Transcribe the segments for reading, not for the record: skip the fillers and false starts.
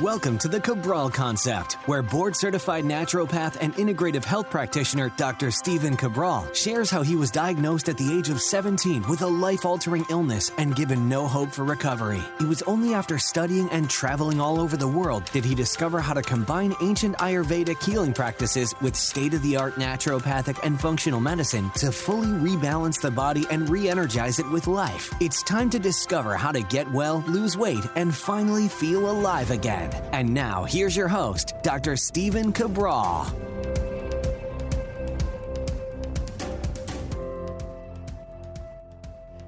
Welcome to the Cabral Concept, where board-certified naturopath and integrative health practitioner Dr. Stephen Cabral shares how he was diagnosed at the age of 17 with a life-altering illness and given no hope for recovery. It was only after studying and traveling all over the world did he discover how to combine ancient Ayurvedic healing practices with state-of-the-art naturopathic and functional medicine to fully rebalance the body and re-energize it with life. It's time to discover how to get well, lose weight, and finally feel alive again. And now, here's your host, Dr. Stephen Cabral.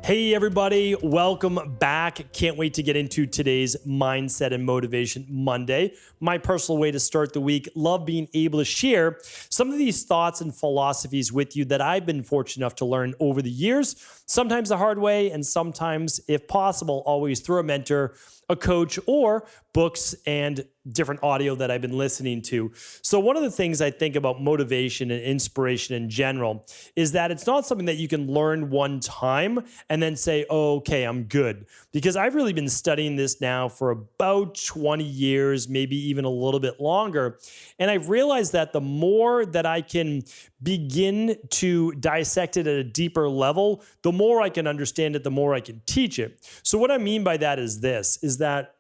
Hey everybody, welcome back. Can't wait to get into today's Mindset and Motivation Monday. My personal way to start the week. Love being able to share some of these thoughts and philosophies with you that I've been fortunate enough to learn over the years, sometimes the hard way, and sometimes, if possible, always through a mentor, a coach, or books and different audio that I've been listening to. So one of the things I think about motivation and inspiration in general is that it's not something that you can learn one time and then say, oh, okay, I'm good. Because I've really been studying this now for about 20 years, maybe even a little bit longer. And I've realized that the more that I can begin to dissect it at a deeper level, the more I can understand it, the more I can teach it. So what I mean by that is this, is that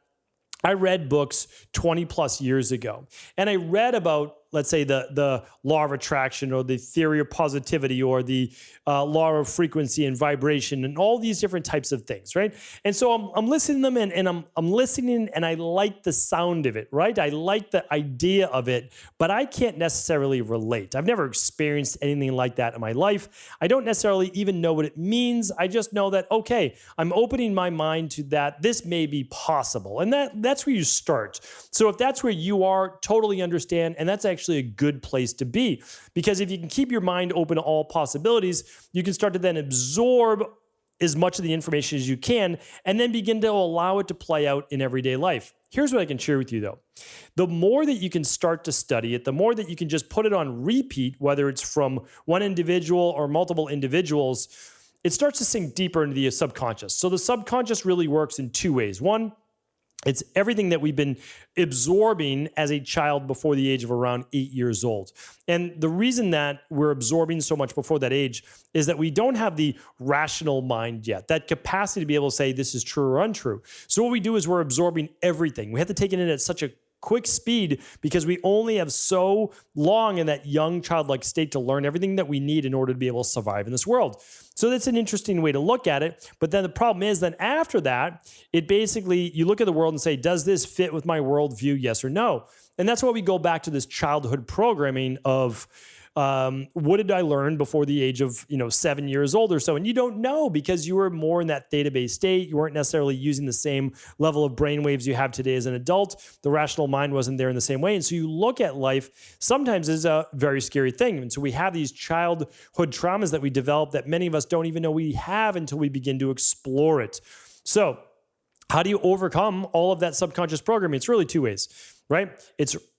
I read books 20 plus years ago, and I read about, let's say, the law of attraction or the theory of positivity or the law of frequency and vibration and all these different types of things, right? And so I'm listening to them and I'm listening and I like the sound of it, right? I like the idea of it, but I can't necessarily relate. I've never experienced anything like that in my life. I don't necessarily even know what it means. I just know that, okay, I'm opening my mind to that. This may be possible. And that's where you start. So if that's where you are, totally understand. And that's actually a good place to be, because if you can keep your mind open to all possibilities, you can start to then absorb as much of the information as you can and then begin to allow it to play out in everyday life. Here's what I can share with you though. The more that you can start to study it, the more that you can just put it on repeat, whether it's from one individual or multiple individuals, it starts to sink deeper into the subconscious. So the subconscious really works in two ways. One, it's everything that we've been absorbing as a child before the age of around 8 years old. And the reason that we're absorbing so much before that age is that we don't have the rational mind yet, that capacity to be able to say this is true or untrue. So what we do is we're absorbing everything. We have to take it in at such a quick speed because we only have so long in that young childlike state to learn everything that we need in order to be able to survive in this world. So that's an interesting way to look at it. But then the problem is then after that, it basically, you look at the world and say, does this fit with my worldview? Yes or no? And that's why we go back to this childhood programming of what did I learn before the age of 7 years old or so? And you don't know because you were more in that theta-based state. You weren't necessarily using the same level of brain waves you have today as an adult. The rational mind wasn't there in the same way. And so you look at life sometimes as a very scary thing. And so we have these childhood traumas that we develop that many of us don't even know we have until we begin to explore it. So how do you overcome all of that subconscious programming? It's really two ways, right?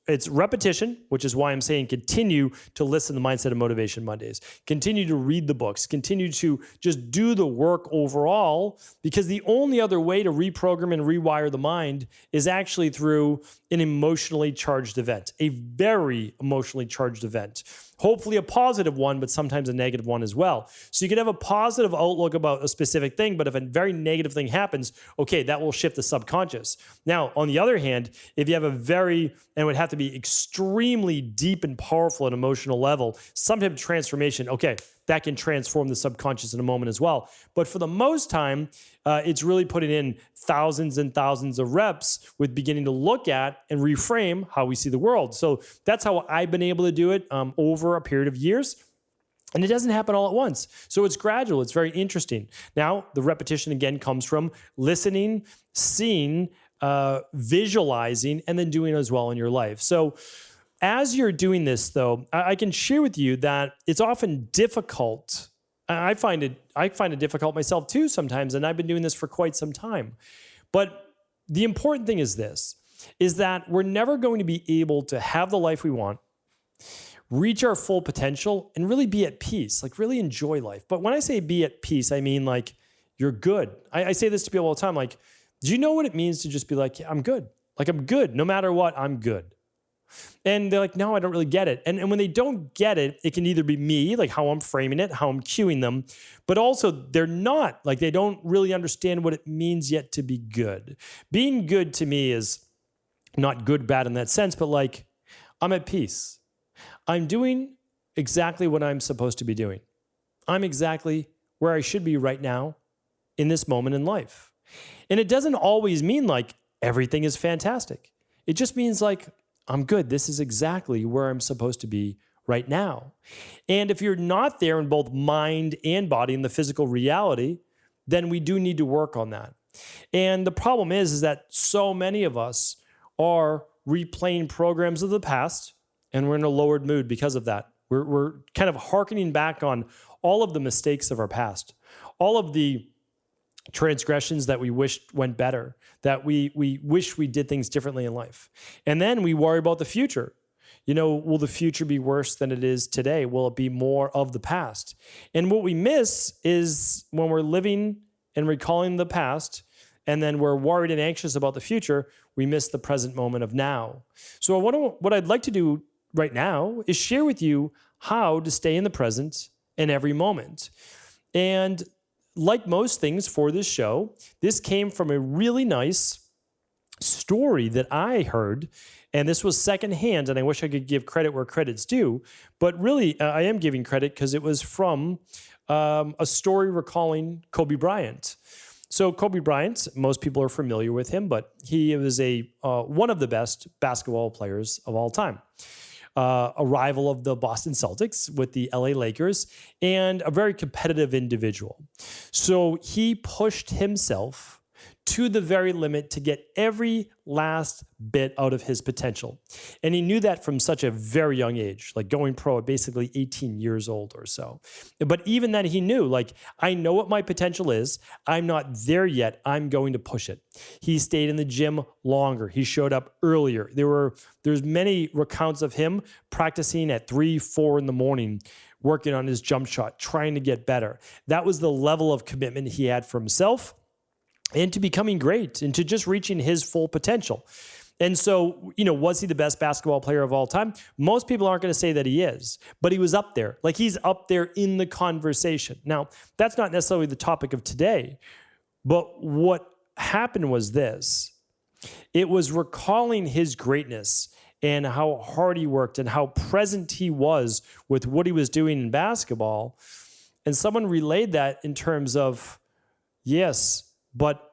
It's repetition, which is why I'm saying continue to listen to Mindset and Motivation Mondays. Continue to read the books. Continue to just do the work overall, because the only other way to reprogram and rewire the mind is actually through an emotionally charged event, a very emotionally charged event. Hopefully a positive one, but sometimes a negative one as well. So you can have a positive outlook about a specific thing, but if a very negative thing happens, okay, that will shift the subconscious. Now, on the other hand, if you have a and it would have to be extremely deep and powerful at an emotional level, some type of transformation, okay, that can transform the subconscious in a moment as well. But for the most time, it's really putting in thousands and thousands of reps with beginning to look at and reframe how we see the world. So that's how I've been able to do it over a period of years. And it doesn't happen all at once. So it's gradual. It's very interesting. Now, the repetition again comes from listening, seeing, visualizing, and then doing it as well in your life. So as you're doing this, though, I can share with you that it's often difficult. I find it difficult myself too sometimes, and I've been doing this for quite some time. But the important thing is this, is that we're never going to be able to have the life we want, reach our full potential, and really be at peace, like really enjoy life. But when I say be at peace, I mean like you're good. I say this to people all the time, like, do you know what it means to just be like, yeah, I'm good. Like I'm good. No matter what, I'm good. And they're like, no, I don't really get it. And when they don't get it, it can either be me, like how I'm framing it, how I'm cueing them, but also they're not, like they don't really understand what it means yet to be good. Being good to me is not good, bad in that sense, but like I'm at peace. I'm doing exactly what I'm supposed to be doing. I'm exactly where I should be right now in this moment in life. And it doesn't always mean like everything is fantastic. It just means like, I'm good. This is exactly where I'm supposed to be right now. And if you're not there in both mind and body in the physical reality, then we do need to work on that. And the problem is that so many of us are replaying programs of the past, and we're in a lowered mood because of that. We're kind of hearkening back on all of the mistakes of our past, all of the transgressions that we wished went better, that we wish we did things differently in life. And then we worry about the future. You know, will the future be worse than it is today? Will it be more of the past? And what we miss is when we're living and recalling the past, and then we're worried and anxious about the future, we miss the present moment of now. So what I'd like to do right now is share with you how to stay in the present in every moment. And like most things for this show, this came from a really nice story that I heard, and this was secondhand, and I wish I could give credit where credit's due, but really I am giving credit because it was from a story recalling Kobe Bryant. So Kobe Bryant, most people are familiar with him, but he was one of the best basketball players of all time. A rival of the Boston Celtics with the LA Lakers, and a very competitive individual. So he pushed himself to the very limit to get every last bit out of his potential. And he knew that from such a very young age, like going pro at basically 18 years old or so. But even then he knew, like, I know what my potential is. I'm not there yet. I'm going to push it. He stayed in the gym longer. He showed up earlier. There's many recounts of him practicing at 3, 4 in the morning, working on his jump shot, trying to get better. That was the level of commitment he had for himself and to becoming great and to just reaching his full potential. And so, you know, was he the best basketball player of all time? Most people aren't going to say that he is, but he was up there. Like he's up there in the conversation. Now, that's not necessarily the topic of today, but what happened was this. It was recalling his greatness and how hard he worked and how present he was with what he was doing in basketball. And someone relayed that in terms of, yes, but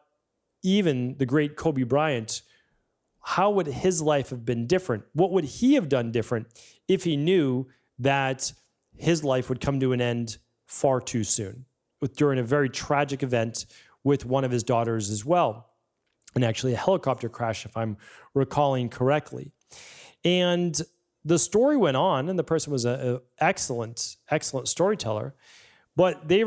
even the great Kobe Bryant, how would his life have been different? What would he have done different if he knew that his life would come to an end far too soon, during a very tragic event with one of his daughters as well, and actually a helicopter crash, if I'm recalling correctly. And the story went on, and the person was an excellent storyteller. But they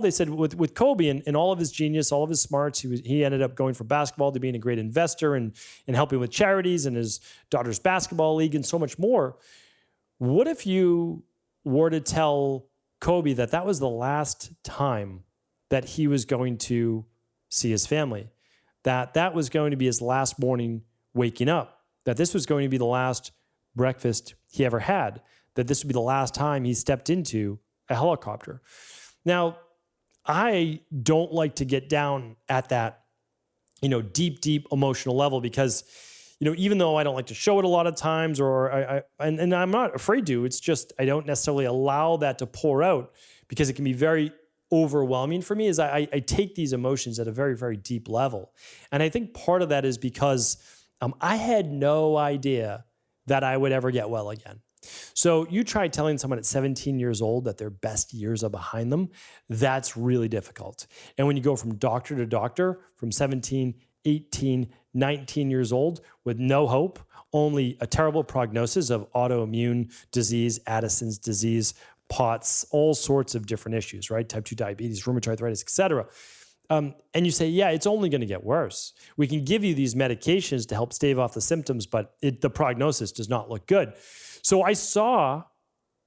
said with Kobe and all of his genius, all of his smarts, he ended up going from basketball to being a great investor and helping with charities and his daughter's basketball league and so much more. What if you were to tell Kobe that was the last time that he was going to see his family, that was going to be his last morning waking up, that this was going to be the last breakfast he ever had, that this would be the last time he stepped into a helicopter? Now, I don't like to get down at that, deep emotional level because, even though I don't like to show it a lot of times, or and I'm not afraid to, it's just I don't necessarily allow that to pour out because it can be very overwhelming for me. As I take these emotions at a very, very deep level. And I think part of that is because I had no idea that I would ever get well again. So you try telling someone at 17 years old that their best years are behind them, that's really difficult. And when you go from doctor to doctor, from 17, 18, 19 years old with no hope, only a terrible prognosis of autoimmune disease, Addison's disease, POTS, all sorts of different issues, right? Type 2 diabetes, rheumatoid arthritis, et cetera. And you say, yeah, it's only going to get worse. We can give you these medications to help stave off the symptoms, but the prognosis does not look good. So I saw,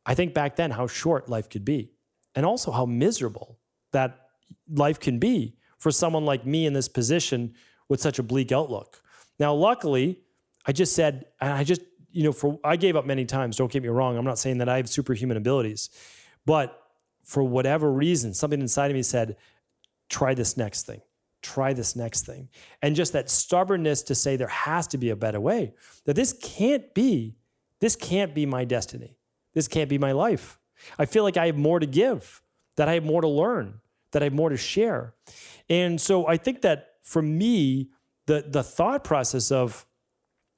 I think back then, how short life could be, and also how miserable that life can be for someone like me in this position with such a bleak outlook. Now, luckily, I just said, and I gave up many times. Don't get me wrong. I'm not saying that I have superhuman abilities, but for whatever reason, something inside of me said, try this next thing. Try this next thing. And just that stubbornness to say there has to be a better way, that this can't be my destiny. This can't be my life. I feel like I have more to give, that I have more to learn, that I have more to share. And so I think that for me, the thought process of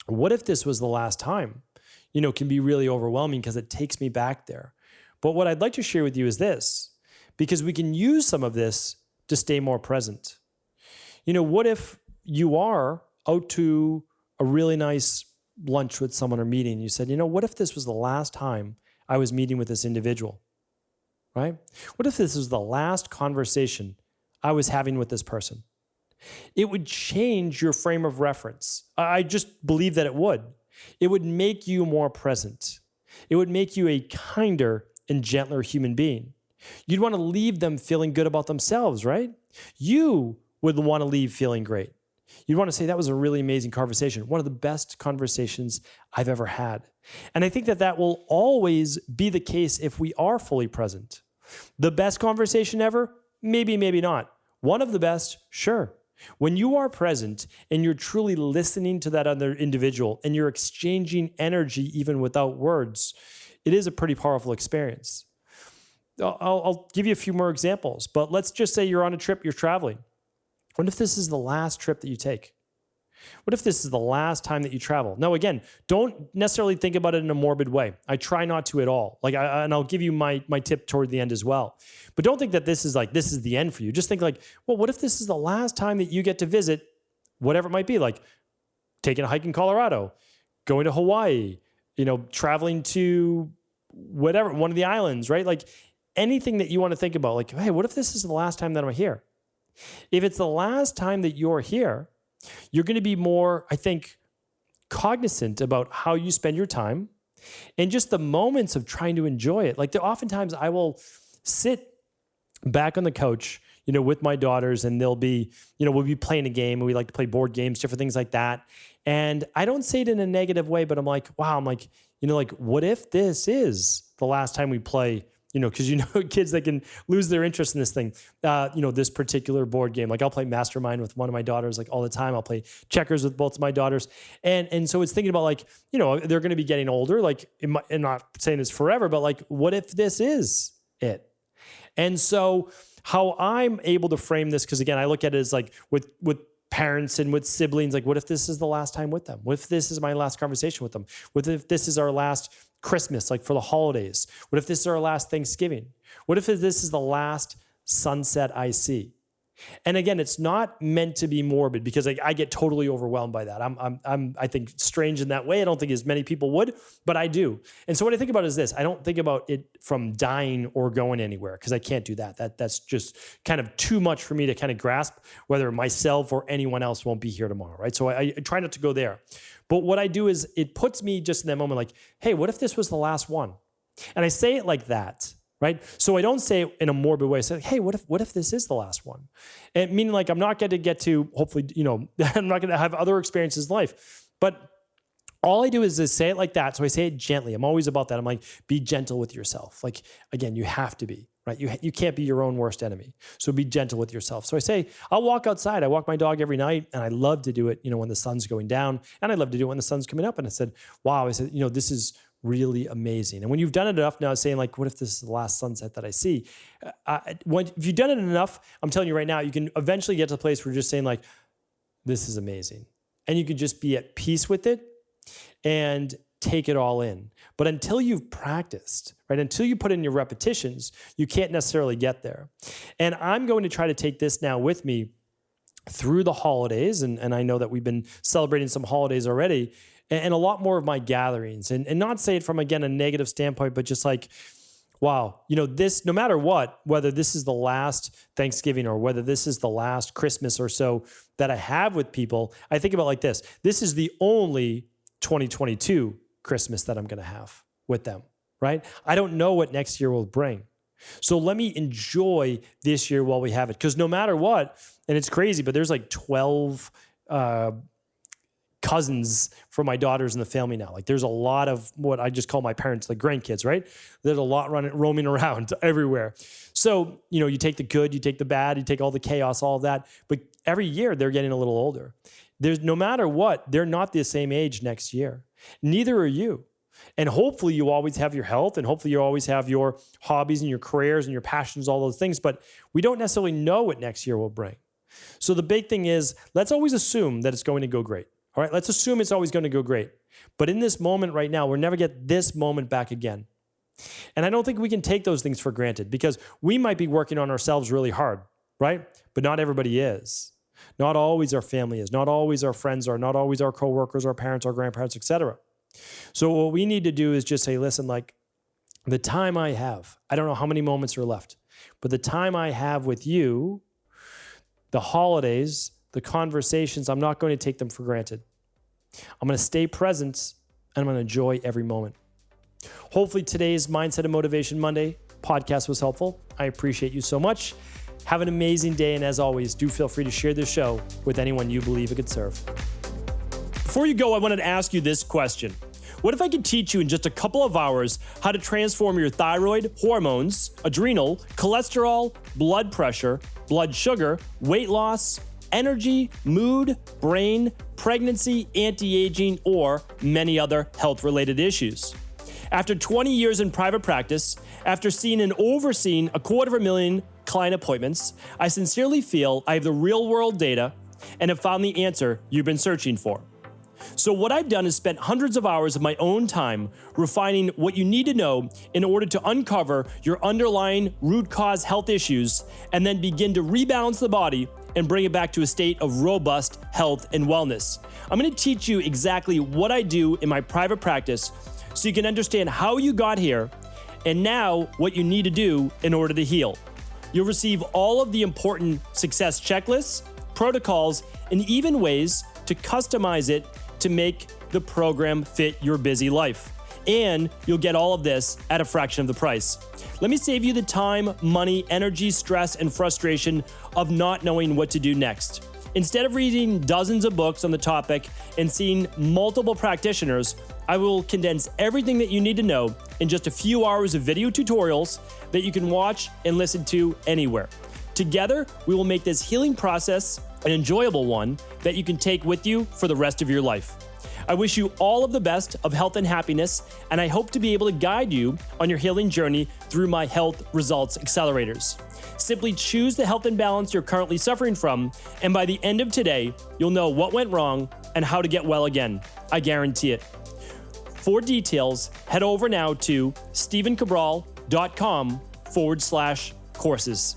what if this was the last time, can be really overwhelming because it takes me back there. But what I'd like to share with you is this, because we can use some of this to stay more present. What if you are out to a really nice lunch with someone or meeting, and you said, what if this was the last time I was meeting with this individual, right? What if this was the last conversation I was having with this person? It would change your frame of reference. I just believe that it would. It would make you more present. It would make you a kinder and gentler human being. You'd want to leave them feeling good about themselves, right? You would want to leave feeling great. You'd want to say, that was a really amazing conversation. One of the best conversations I've ever had. And I think that will always be the case if we are fully present. The best conversation ever? Maybe, maybe not. One of the best? Sure. When you are present and you're truly listening to that other individual and you're exchanging energy even without words, it is a pretty powerful experience. I'll give you a few more examples, but let's just say you're on a trip, you're traveling. What if this is the last trip that you take? What if this is the last time that you travel? Now, again, don't necessarily think about it in a morbid way. I try not to at all. And I'll give you my tip toward the end as well. But don't think that this is the end for you. Just think well, what if this is the last time that you get to visit whatever it might be, like taking a hike in Colorado, going to Hawaii, traveling to whatever, one of the islands, right? Like anything that you want to think about, hey, what if this is the last time that I'm here? If it's the last time that you're here, you're going to be more, I think, cognizant about how you spend your time and just the moments of trying to enjoy it. Oftentimes I will sit back on the couch, with my daughters, and they'll be, we'll be playing a game, and we like to play board games, different things like that. And I don't say it in a negative way, but I'm like, wow, what if this is the last time we play, because kids that can lose their interest in this thing, this particular board game. I'll play Mastermind with one of my daughters all the time. I'll play checkers with both of my daughters. And so it's thinking about they're going to be getting older. I'm not saying it's forever, but what if this is it? And so how I'm able to frame this, because again, I look at it as with parents and with siblings, what if this is the last time with them? What if this is my last conversation with them? What if this is our last Christmas, for the holidays? What if this is our last Thanksgiving? What if this is the last sunset I see? And again, it's not meant to be morbid, because I get totally overwhelmed by that. I'm I think strange in that way. I don't think as many people would, but I do. And so what I think about is this: I don't think about it from dying or going anywhere, because I can't do that. That's just kind of too much for me to kind of grasp, whether myself or anyone else won't be here tomorrow, right? So I try not to go there. But what I do is it puts me just in that moment hey, what if this was the last one? And I say it like that. Right? So I don't say it in a morbid way. I say, hey, what if this is the last one? And meaning I'm not going to get to, hopefully, I'm not going to have other experiences in life. But all I do is say it like that. So I say it gently. I'm always about that. I'm be gentle with yourself. Again, you have to be, right? You can't be your own worst enemy. So be gentle with yourself. So I say, I'll walk outside. I walk my dog every night, and I love to do it, when the sun's going down, and I love to do it when the sun's coming up. And I said, wow, this is really amazing. And when you've done it enough, now saying what if this is the last sunset that I see? If you've done it enough, I'm telling you right now, you can eventually get to the place where you're just saying this is amazing. And you can just be at peace with it and take it all in. But until you've practiced, right? Until you put in your repetitions, you can't necessarily get there. And I'm going to try to take this now with me through the holidays. And I know that we've been celebrating some holidays already, and a lot more of my gatherings, and not say it from, again, a negative standpoint, but just wow, this, no matter what, whether this is the last Thanksgiving or whether this is the last Christmas or so that I have with people, I think about this. This is the only 2022 Christmas that I'm going to have with them, right? I don't know what next year will bring. So let me enjoy this year while we have it. Because no matter what, and it's crazy, but there's 12 cousins for my daughters in the family now. Like there's a lot of what I just call my parents, like grandkids, right? There's a lot roaming around everywhere. So, you take the good, you take the bad, you take all the chaos, all of that. But every year they're getting a little older. No matter what, they're not the same age next year. Neither are you. And hopefully you always have your health, and hopefully you always have your hobbies and your careers and your passions, all those things. But we don't necessarily know what next year will bring. So the big thing is, let's always assume that it's going to go great. All right, let's assume it's always going to go great. But in this moment right now, we'll never get this moment back again. And I don't think we can take those things for granted, because we might be working on ourselves really hard, right? But not everybody is. Not always our family is. Not always our friends are. Not always our coworkers, our parents, our grandparents, etc. So what we need to do is just say, listen, like the time I have, I don't know how many moments are left, but the time I have with you, the holidays, the conversations, I'm not going to take them for granted. I'm going to stay present, and I'm going to enjoy every moment. Hopefully today's Mindset and Motivation Monday podcast was helpful. I appreciate you so much. Have an amazing day. And as always, do feel free to share this show with anyone you believe it could serve. Before you go, I wanted to ask you this question. What if I could teach you in just a couple of hours how to transform your thyroid, hormones, adrenal, cholesterol, blood pressure, blood sugar, weight loss, energy, mood, brain, pregnancy, anti-aging, or many other health-related issues? After 20 years in private practice, after seeing and overseeing 250,000 client appointments, I sincerely feel I have the real-world data and have found the answer you've been searching for. So what I've done is spent hundreds of hours of my own time refining what you need to know in order to uncover your underlying root cause health issues and then begin to rebalance the body and bring it back to a state of robust health and wellness. I'm going to teach you exactly what I do in my private practice so you can understand how you got here and now what you need to do in order to heal. You'll receive all of the important success checklists, protocols, and even ways to customize it to make the program fit your busy life. And you'll get all of this at a fraction of the price. Let me save you the time, money, energy, stress, and frustration of not knowing what to do next. Instead of reading dozens of books on the topic and seeing multiple practitioners, I will condense everything that you need to know in just a few hours of video tutorials that you can watch and listen to anywhere. Together, we will make this healing process an enjoyable one that you can take with you for the rest of your life. I wish you all of the best of health and happiness, and I hope to be able to guide you on your healing journey through my Health Results Accelerators. Simply choose the health imbalance you're currently suffering from, and by the end of today, you'll know what went wrong and how to get well again. I guarantee it. For details, head over now to stevencabral.com/courses.